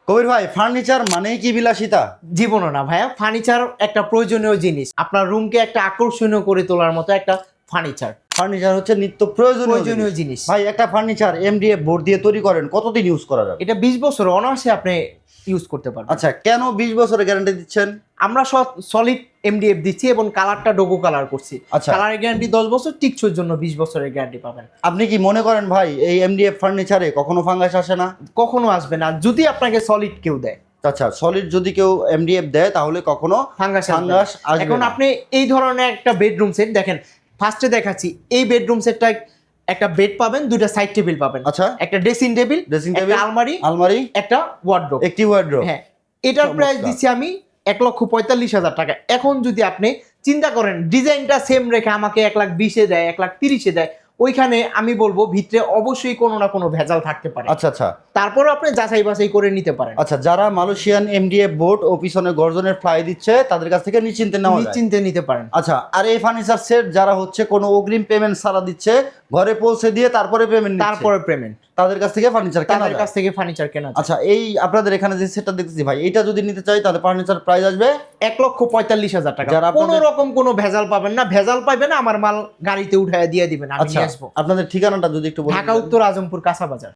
কবির ভাই, ফার্নিচার মানেই কি বিলাসিতা? জীবনও না ভাইয়া, ফার্নিচার একটা প্রয়োজনীয় জিনিস। আপনার রুমকে একটা আকর্ষণীয় করে তোলার মতো একটা ফার্নিচার ফার্নিচার হচ্ছে নিত্য প্রয়োজনীয় প্রয়োজনীয় জিনিস। ভাই, একটা ফার্নিচার এমডিএফ বোর্ড দিয়ে তৈরি করেন, কতদিন ইউজ করা যাবে? এটা 20 বছর অনায়াসে আপনি ইউজ করতে পারবেন। আচ্ছা, কেন 20 বছরের গ্যারান্টি দিচ্ছেন? আমরা সলিড এমডিএফ দিচ্ছি এবং কালারটা ডোগো কালার করছি। আচ্ছা। কালারের গ্যারান্টি 10 বছর, টিকসইর জন্য 20 বছরের গ্যারান্টি পাবেন। আপনি কি মনে করেন ভাই এই এমডিএফ ফার্নিচারে কখনো ফাঙ্গাস আসে না? কখনো আসবে না যদি আপনাকে সলিড কেউ দেয়। আচ্ছা, সলিড যদি কেউ এমডিএফ দেয় তাহলে কখনো ফাঙ্গাস ফাঙ্গাস আসবে এখন না। আপনি এই ধরনের একটা বেডরুম সেট দেখেন, ফার্স্টে দেখাচ্ছি এই বেডরুম সেটটা একটা বেড পাবেন, দুইটা সাইড টেবিল পাবেন, আচ্ছা। একটা ড্রেসিং টেবিল, একটা আলমারি, একটা ওয়ার্ডরোব। একটি ওয়ার্ডরোব। হ্যাঁ, এটার চমৎকার। প্রাইস দিচ্ছি আমি 1,45,000 টাকা। এখন যদি আপনি চিন্তা করেন ডিজাইনটা সেম রেখে আমাকে 1,20,000 দেয়, 1,30,000 দেয়, ওইখানে আমি বলবো ভিতরে অবশ্যই কোনো না কোনো ভেজাল থাকতে পারে। আচ্ছা আচ্ছা তারপরে আপনি যাচাই বাছাই করে নিতে পারেন। আচ্ছা, যারা মালয়েশিয়ান এমডিএফ বোর্ড ও পিছনে গর্জনের ফ্লাই দিচ্ছে তাদের কাছ থেকে নিশ্চিন্তে নেওয়া যায়। নিশ্চিন্তে নিতে পারেন। আচ্ছা, আর এই ফার্নিচার সেট যারা হচ্ছে কোনো অগ্রিম পেমেন্ট ছাড়া দিচ্ছে, ঘরে পৌঁছে দিয়ে তারপরে পেমেন্ট তারপরে পেমেন্ট, তাদের কাছ থেকে ফার্নিচার কেনা তাদের যায়। কাছ থেকে ফার্নিচার কেনা যায়। আচ্ছা, এই আপনাদের এখানে যে সেটটা দেখতেছি ভাই, এটা যদি নিতে চাই তাহলে ফার্নিচার প্রাইস আসবে 1,45,000 টাকা। যারা কোনো আপনাদের- রকম কোনো ভেজাল পাবেন না, ভেজাল পাবেন না, আমার মাল গাড়িতে উঠায় দিয়ে দিবেন, আমি আচ্ছা, নিয়ে আসবো। আপনাদের ঠিকানাটা যদি একটু বলেন। ঢাকা উত্তর আজমপুর কাঁচা বাজার।